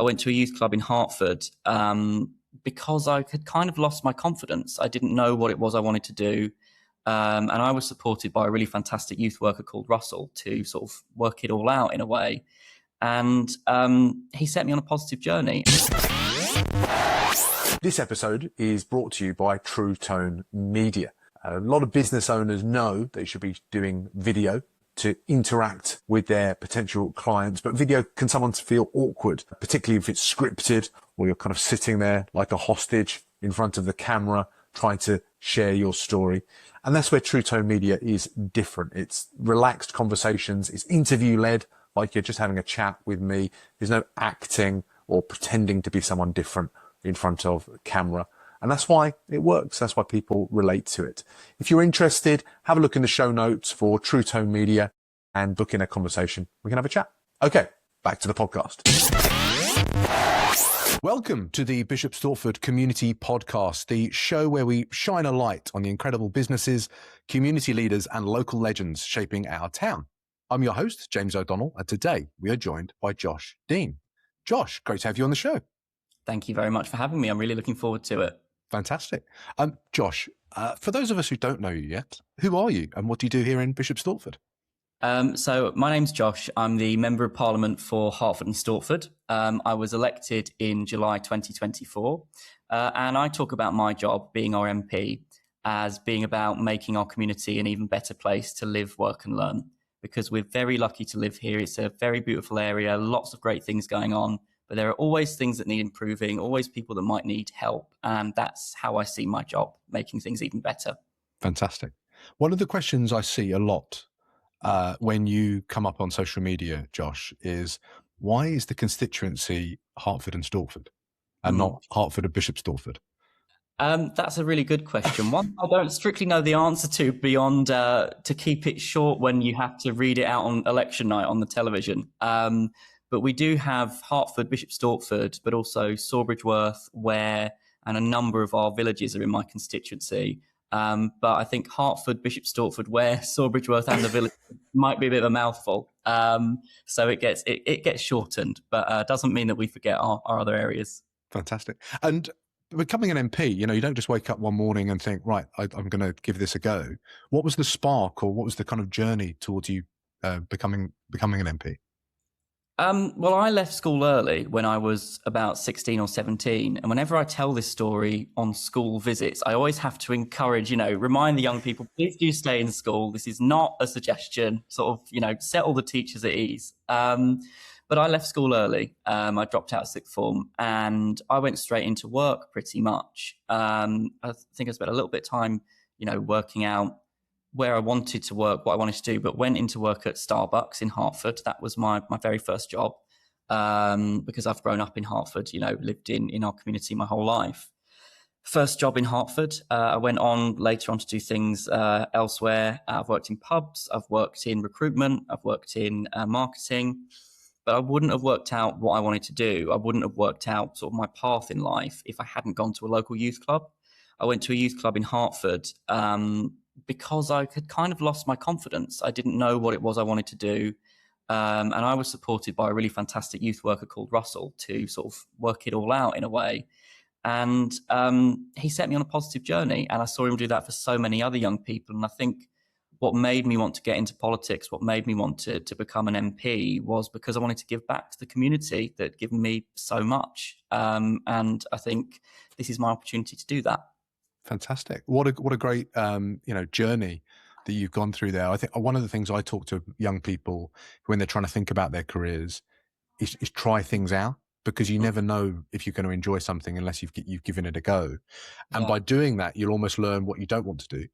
I went to a youth club in Hertford because I had kind of lost my confidence. I didn't know what it was I wanted to do. And I was supported by a really fantastic youth worker called Russell to sort of work it all out in a way. And he set me on a positive journey. This episode is brought to you by True Tone Media. A lot of business owners know they should be doing video to interact with their potential clients, but video can sometimes feel awkward, particularly if it's scripted or you're kind of sitting there like a hostage in front of the camera trying to share your story. And that's where True Tone Media is different. It's relaxed conversations. It's interview led, like you're just having a chat with me. There's no acting or pretending to be someone different in front of camera. And that's why it works. That's why people relate to it. If you're interested, have a look in the show notes for True Tone Media and book in a conversation. We can have a chat. Okay, back to the podcast. Welcome to the Bishop Stortford Community Podcast, the show where we shine a light on the incredible businesses, community leaders, and local legends shaping our town. I'm your host, James O'Donnell, and today we are joined by Josh Dean. Josh, great to have you on the show. Thank you very much for having me. I'm really looking forward to it. Fantastic. Josh, for those of us who don't know you yet, who are you and what do you do here in Bishop Stortford? So my name's Josh. I'm the Member of Parliament for Hertford and Stortford. I was elected in July 2024, and I talk about my job, being our MP, as being about making our community an even better place to live, work and learn, because we're very lucky to live here. It's a very beautiful area, lots of great things going on, but there are always things that need improving, always people that might need help. And that's how I see my job, making things even better. Fantastic. One of the questions I see a lot when you come up on social media, Josh, is why is the constituency Hertford and Stortford and not Hertford and Bishop Stortford? That's a really good question. One I don't strictly know the answer to beyond to keep it short when you have to read it out on election night on the television. But we do have Hertford, Bishop Stortford, but also Sawbridgeworth, Ware, and a number of our villages are in my constituency. But I think Hertford, Bishop Stortford, Ware, Sawbridgeworth, and the village might be a bit of a mouthful. So it gets shortened, but doesn't mean that we forget our other areas. Fantastic. And becoming an MP, you don't just wake up one morning and think, right, I'm going to give this a go. What was the spark, or what was the kind of journey towards you becoming an MP? Well, I left school early when I was about 16 or 17. And whenever I tell this story on school visits, I always have to encourage, remind the young people, please do stay in school. This is not a suggestion, sort of, set all the teachers at ease. But I left school early. I dropped out of sixth form and I went straight into work pretty much. I think I spent a little bit of time, working out where I wanted to work, what I wanted to do, but went into work at Starbucks in Hertford. That was my very first job because I've grown up in Hertford, lived in our community my whole life. First job in Hertford. I went on later on to do things elsewhere. I've worked in pubs, I've worked in recruitment, I've worked in marketing, but I wouldn't have worked out what I wanted to do. I wouldn't have worked out sort of my path in life if I hadn't gone to a local youth club. I went to a youth club in Hertford because I had kind of lost my confidence. I didn't know what it was I wanted to do. And I was supported by a really fantastic youth worker called Russell to sort of work it all out in a way. And he set me on a positive journey. And I saw him do that for so many other young people. And I think what made me want to get into politics, what made me want to become an MP was because I wanted to give back to the community that had given me so much. And I think this is my opportunity to do that. Fantastic. What a great, journey that you've gone through there. I think one of the things I talk to young people when they're trying to think about their careers is try things out, because you never know if you're going to enjoy something unless you've given it a go. And by doing that, you'll almost learn what you don't want to do.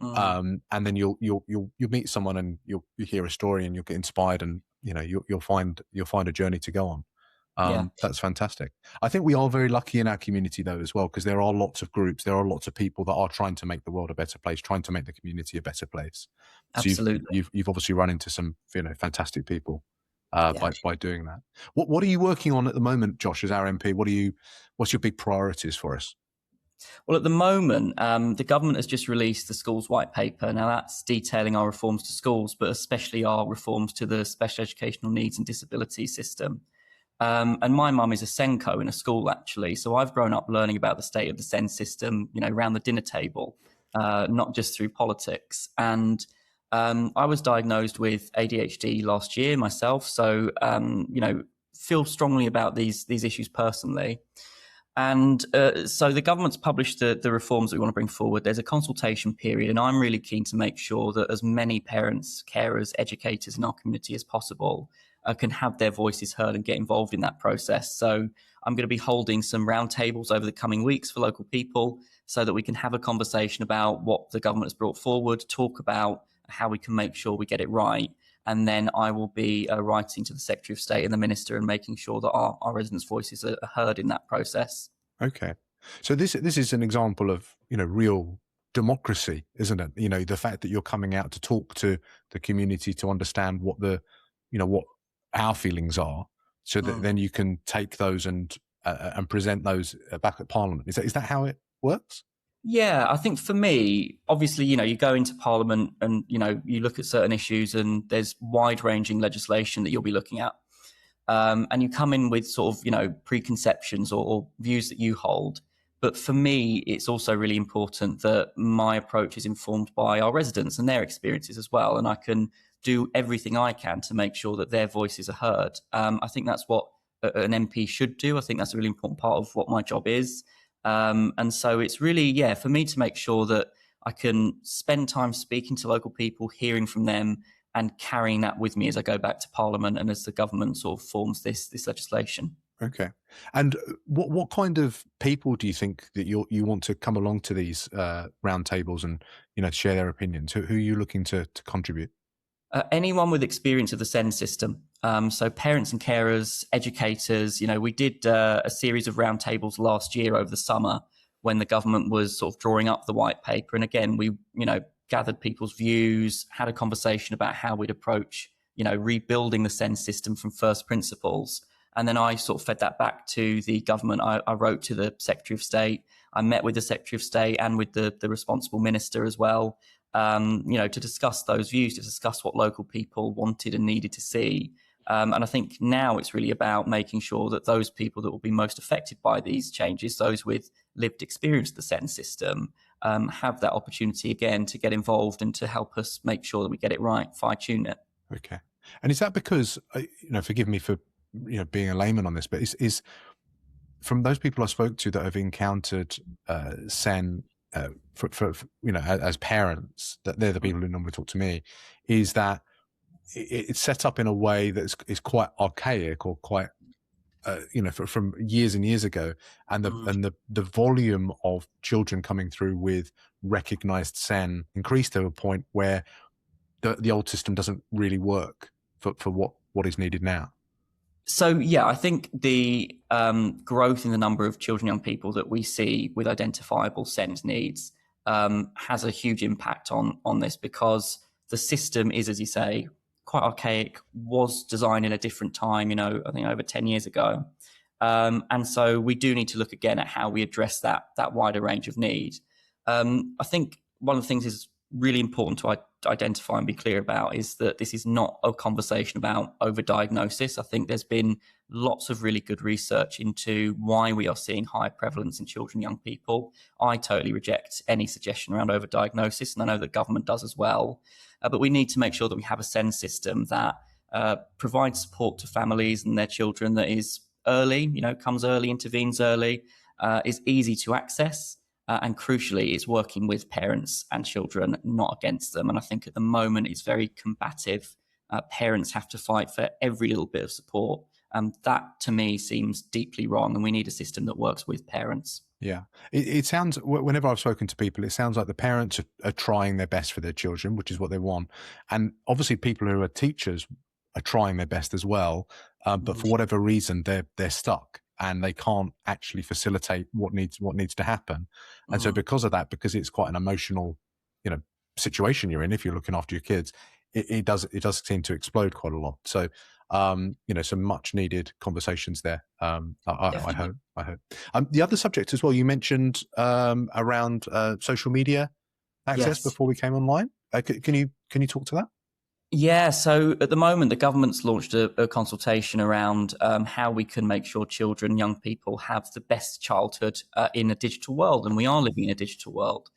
And then you'll meet someone and you'll hear a story and you'll get inspired, and you'll find a journey to go on. That's fantastic. I think we are very lucky in our community though as well, because there are lots of groups, there are lots of people that are trying to make the world a better place, trying to make the community a better place. Absolutely. So you've obviously run into some fantastic people by doing that. What are you working on at the moment, Josh, as our MP? What's your big priorities for us? Well, at the moment, the government has just released the schools white paper. Now that's detailing our reforms to schools, but especially our reforms to the special educational needs and disability system. And my mum is a Senko in a school, actually. So I've grown up learning about the state of the SEN system, around the dinner table, not just through politics. And I was diagnosed with ADHD last year myself. So, feel strongly about these issues personally. And so the government's published the reforms that we want to bring forward. There's a consultation period, and I'm really keen to make sure that as many parents, carers, educators in our community as possible can have their voices heard and get involved in that process. So I'm going to be holding some roundtables over the coming weeks for local people so that we can have a conversation about what the government has brought forward, talk about how we can make sure we get it right. And then I will be writing to the Secretary of State and the Minister and making sure that our residents' voices are heard in that process. Okay. So this is an example of, real democracy, isn't it? The fact that you're coming out to talk to the community to understand what what our feelings are, so that then you can take those and present those back at Parliament. Is that how it works? Yeah, I think for me, obviously, you go into Parliament and, you look at certain issues and there's wide-ranging legislation that you'll be looking at. And you come in with sort of, preconceptions or views that you hold. But for me, it's also really important that my approach is informed by our residents and their experiences as well. And I can do everything I can to make sure that their voices are heard. I think that's what an MP should do. I think that's a really important part of what my job is. And so it's really, for me to make sure that I can spend time speaking to local people, hearing from them, and carrying that with me as I go back to Parliament and as the government sort of forms this legislation. Okay. And what kind of people do you think that you want to come along to these roundtables and share their opinions? Who are you looking to contribute? Anyone with experience of the SEN system. So parents and carers, educators. We did a series of roundtables last year over the summer when the government was sort of drawing up the white paper. And again, we gathered people's views, had a conversation about how we'd approach rebuilding the SEN system from first principles. And then I sort of fed that back to the government. I wrote to the Secretary of State. I met with the Secretary of State and with the responsible minister as well, to discuss those views, to discuss what local people wanted and needed to see. And I think now it's really about making sure that those people that will be most affected by these changes, those with lived experience of the SEN system, have that opportunity again to get involved and to help us make sure that we get it right, fine-tune it. Okay. And is that because, forgive me for being a layman on this, but is from those people I spoke to that have encountered SEN for as parents, that they're the people who normally talk to me, is that it's set up in a way that is quite archaic or quite from years and years ago, and the volume of children coming through with recognized SEN increased to a point where the old system doesn't really work for what is needed now. So, I think the growth in the number of children and young people that we see with identifiable SEND needs has a huge impact on this, because the system is, as you say, quite archaic, was designed in a different time, I think over 10 years ago. And so we do need to look again at how we address that wider range of need. I think one of the things is really important to identify and be clear about is that this is not a conversation about overdiagnosis. I think there's been lots of really good research into why we are seeing higher prevalence in children and young people. I totally reject any suggestion around overdiagnosis, and I know the government does as well. But we need to make sure that we have a SEN system that provides support to families and their children, that is early, comes early, intervenes early, is easy to access, and crucially, it's working with parents and children, not against them. And I think at the moment it's very combative. Parents have to fight for every little bit of support. That to me seems deeply wrong, and we need a system that works with parents. Yeah, it sounds, whenever I've spoken to people, it sounds like the parents are trying their best for their children, which is what they want. And obviously people who are teachers are trying their best as well. But for whatever reason, they're stuck and they can't actually facilitate what needs to happen. And so because of that, because it's quite an emotional, situation you're in, if you're looking after your kids, it does seem to explode quite a lot. So, some much needed conversations there. I hope. The other subject as well, you mentioned around social media access before we came online. Can you talk to that? Yeah, so at the moment, the government's launched a consultation around how we can make sure children, young people have the best childhood in a digital world. And we are living in a digital world.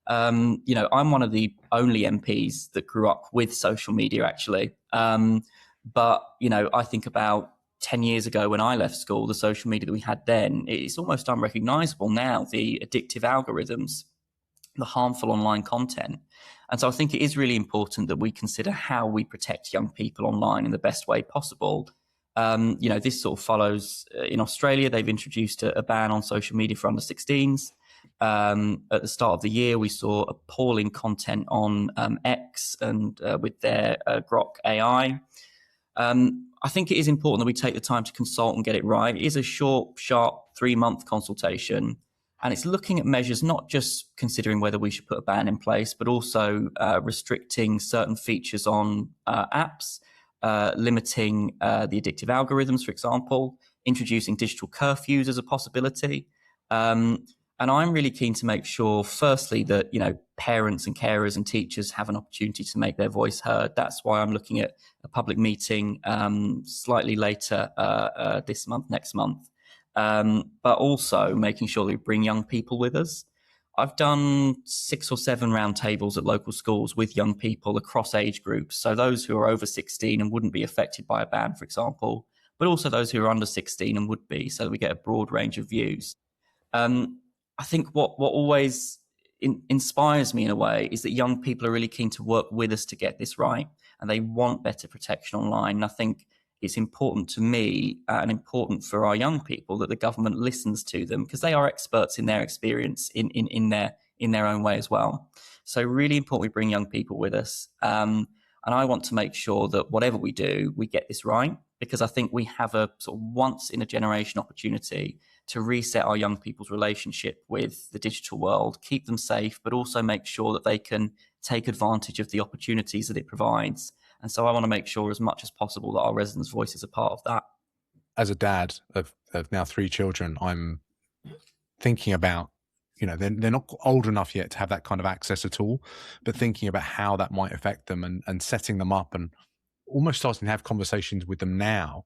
I'm one of the only MPs that grew up with social media, actually. But I think about 10 years ago when I left school, the social media that we had then, it's almost unrecognizable now, the addictive algorithms, the harmful online content. And so I think it is really important that we consider how we protect young people online in the best way possible. This sort of follows in Australia, they've introduced a ban on social media for under 16s. At the start of the year, we saw appalling content on X and with their Grok AI. I think it is important that we take the time to consult and get it right. It is a short, sharp 3-month consultation. And it's looking at measures, not just considering whether we should put a ban in place, but also restricting certain features on apps, limiting the addictive algorithms, for example, introducing digital curfews as a possibility. And I'm really keen to make sure, firstly, that parents and carers and teachers have an opportunity to make their voice heard. That's why I'm looking at a public meeting slightly later this month, next month. But also making sure that we bring young people with us. I've done 6 or 7 roundtables at local schools with young people across age groups. So those who are over 16 and wouldn't be affected by a ban, for example, but also those who are under 16 and would be, so that we get a broad range of views. I think what always inspires me in a way is that young people are really keen to work with us to get this right, and they want better protection online. And I think it's important to me and important for our young people that the government listens to them, because they are experts in their experience in their own way as well. So really important we bring young people with us. And I want to make sure that whatever we do, we get this right, because I think we have a sort of once in a generation opportunity to reset our young people's relationship with the digital world, keep them safe, but also make sure that they can take advantage of the opportunities that it provides. And so I want to make sure as much as possible that our residents' voices are part of that. As a dad of now 3 children, I'm thinking about, they're not old enough yet to have that kind of access at all, but thinking about how that might affect them and setting them up and almost starting to have conversations with them now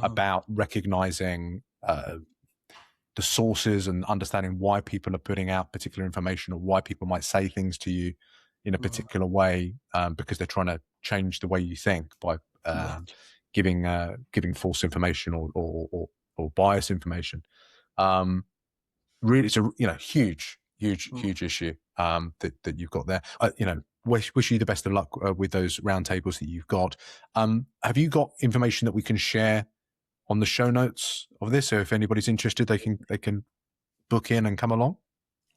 about recognizing the sources and understanding why people are putting out particular information, or why people might say things to you in a particular way because they're trying to change the way you think by giving false information or biased information. Really, it's a huge issue that you've got there. Wish you the best of luck with those roundtables that you've got. Have you got information that we can share on the show notes of this? So if anybody's interested, they can book in and come along?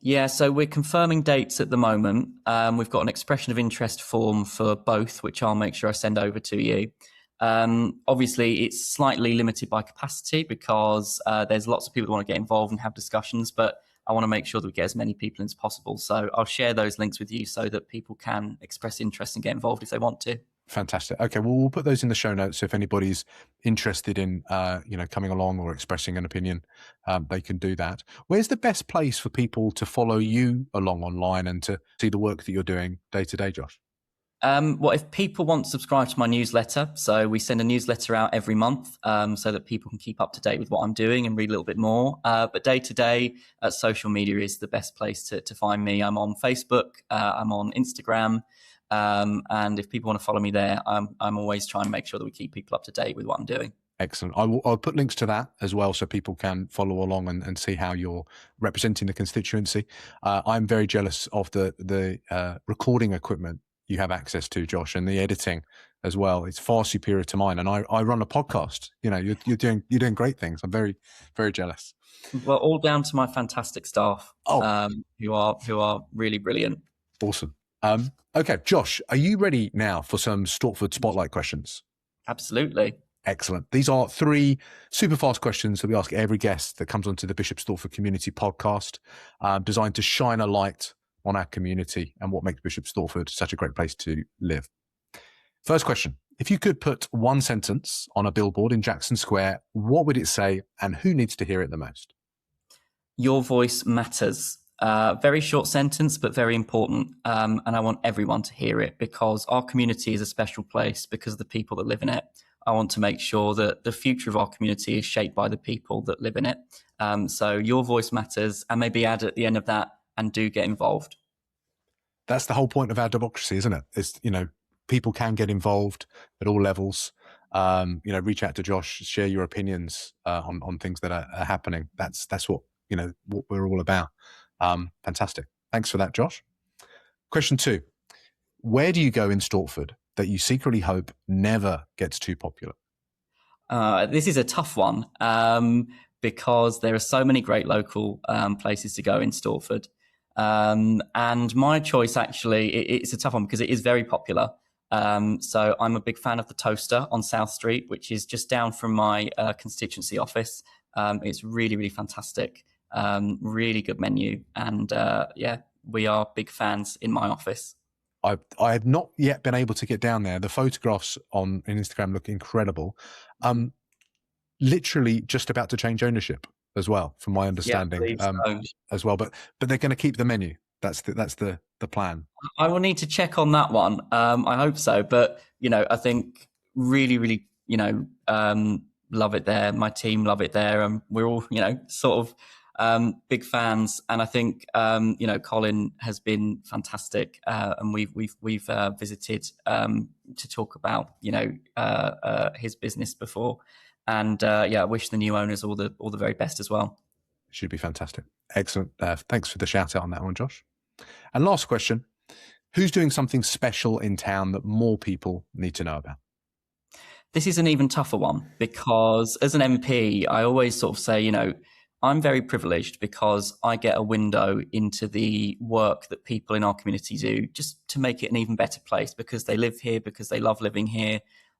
Yeah, so we're confirming dates at the moment. We've got an expression of interest form for both, which I'll make sure I send over to you. Obviously, it's slightly limited by capacity because there's lots of people who want to get involved and have discussions, but I want to make sure that we get as many people as possible. So I'll share those links with you so that people can express interest and get involved if they want to. Fantastic. Okay, well, we'll put those in the show notes. So if anybody's interested in, coming along or expressing an opinion, they can do that. Where's the best place for people to follow you along online and to see the work that you're doing day to day, Josh? Well, if people want to subscribe to my newsletter, so we send a newsletter out every month so that people can keep up to date with what I'm doing and read a little bit more. But day to day, social media is the best place to find me. I'm on Facebook, I'm on Instagram. And if people want to follow me there, I'm always trying to make sure that we keep people up to date with what I'm doing. Excellent. I'll put links to that as well so people can follow along and see how you're representing the constituency. I'm very jealous of the recording equipment you have access to, Josh, and the editing as well. It's far superior to mine. And I run a podcast. You're doing great things. I'm very, very jealous. Well, all down to my fantastic staff who are really brilliant. Awesome. Okay, Josh, are you ready now for some Stortford Spotlight questions? Absolutely. Excellent. These are 3 super fast questions that we ask every guest that comes onto the Bishop Stortford Community Podcast, designed to shine a light on our community and what makes Bishop Stortford such a great place to live. First question. If you could put one sentence on a billboard in Jackson Square, what would it say and who needs to hear it the most? Your voice matters. Very short sentence, but very important. And I want everyone to hear it because our community is a special place because of the people that live in it. I want to make sure that the future of our community is shaped by the people that live in it. So your voice matters, and maybe add at the end of that, and do get involved. That's the whole point of our democracy, isn't it? It's, people can get involved at all levels. Reach out to Josh, share your opinions on things that are happening. That's what what we're all about. Fantastic. Thanks for that, Josh. Question 2: where do you go in Stortford that you secretly hope never gets too popular? This is a tough one because there are so many great local places to go in Stortford. And my choice, actually, it's a tough one because it is very popular. So I'm a big fan of the Toaster on South Street, which is just down from my constituency office. It's really, really fantastic. Really good menu. And we are big fans in my office. I have not yet been able to get down there. The photographs on Instagram look incredible. Literally just about to change ownership as well, from my understanding, as well. But they're going to keep the menu. That's the plan. I will need to check on that one. I hope so. But I think really, really, love it there. My team love it there, and we're all sort of big fans. And I think Colin has been fantastic, and we've visited to talk about his business before. And I wish the new owners all the very best as well. Should be fantastic. Excellent. Thanks for the shout out on that one, Josh. And last question: who's doing something special in town that more people need to know about? This is an even tougher one because as an MP, I always sort of say, I'm very privileged because I get a window into the work that people in our community do just to make it an even better place because they live here, because they love living here.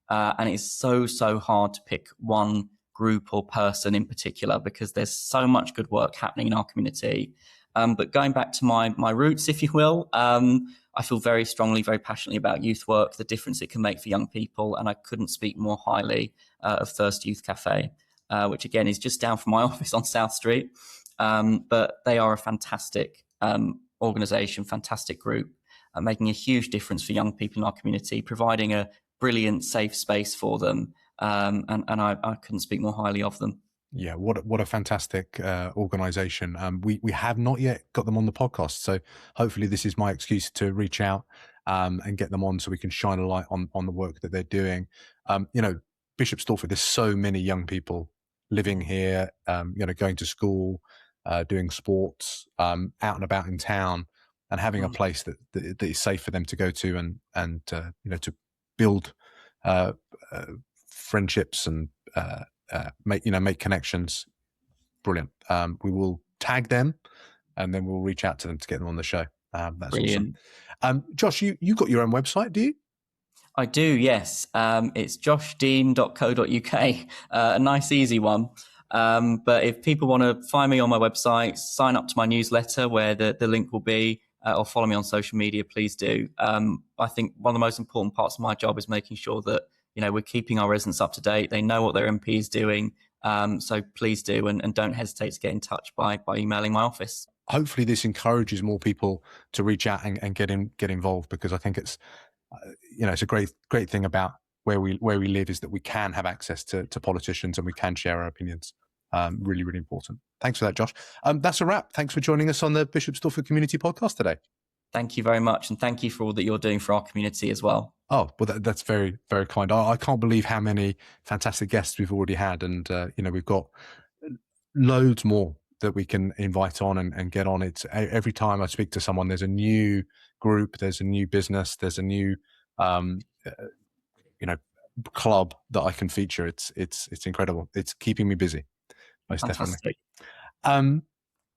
And it's so hard to pick one group or person in particular because there's so much good work happening in our community. But going back to my roots, if you will, I feel very strongly, very passionately about youth work, the difference it can make for young people. And I couldn't speak more highly of Thirst Youth Cafe, which again is just down from my office on South Street. But they are a fantastic organisation, fantastic group, making a huge difference for young people in our community, providing a brilliant, safe space for them. And I couldn't speak more highly of them. Yeah, what a fantastic organisation. We have not yet got them on the podcast, so hopefully this is my excuse to reach out and get them on so we can shine a light on the work that they're doing. Bishop Stortford, there's so many young people living here, going to school, doing sports, out and about in town, and having a place that is safe for them to go to and to build friendships and make connections. Brilliant. We will tag them and then we'll reach out to them to get them on the show. That's brilliant. Awesome. Josh, you got your own website, do you? I do, yes. It's joshdean.co.uk. A nice, easy one. But if people want to find me on my website, sign up to my newsletter where the link will be, or follow me on social media, please do. I think one of the most important parts of my job is making sure that we're keeping our residents up to date. They know what their MP is doing. So please do, and don't hesitate to get in touch by emailing my office. Hopefully this encourages more people to reach out and get involved, because I think it's it's a great thing about where we live is that we can have access to politicians and we can share our opinions. Really, really important. Thanks for that, Josh. That's a wrap. Thanks for joining us on the Bishop Stortford Community Podcast today. Thank you very much. And thank you for all that you're doing for our community as well. Oh, well, that's very, very kind. I can't believe how many fantastic guests we've already had. And, we've got loads more that we can invite on and get on. It's every time I speak to someone, there's a new group, there's a new business, there's a new, club that I can feature. It's incredible. It's keeping me busy. Most fantastic. Definitely.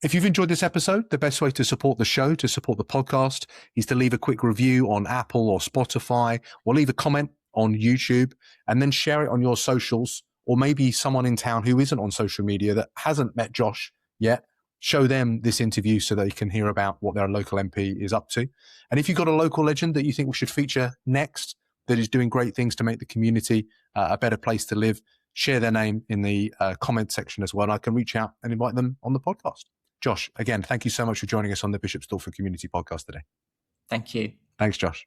If you've enjoyed this episode, the best way to support the show, to support the podcast, is to leave a quick review on Apple or Spotify, or leave a comment on YouTube, and then share it on your socials, or maybe someone in town who isn't on social media that hasn't met Josh yet. Show them this interview so they can hear about what their local MP is up to. And if you've got a local legend that you think we should feature next, that is doing great things to make the community a better place to live, share their name in the comment section as well. And I can reach out and invite them on the podcast. Josh, again, thank you so much for joining us on the Bishop Stortford Community Podcast today. Thank you. Thanks, Josh.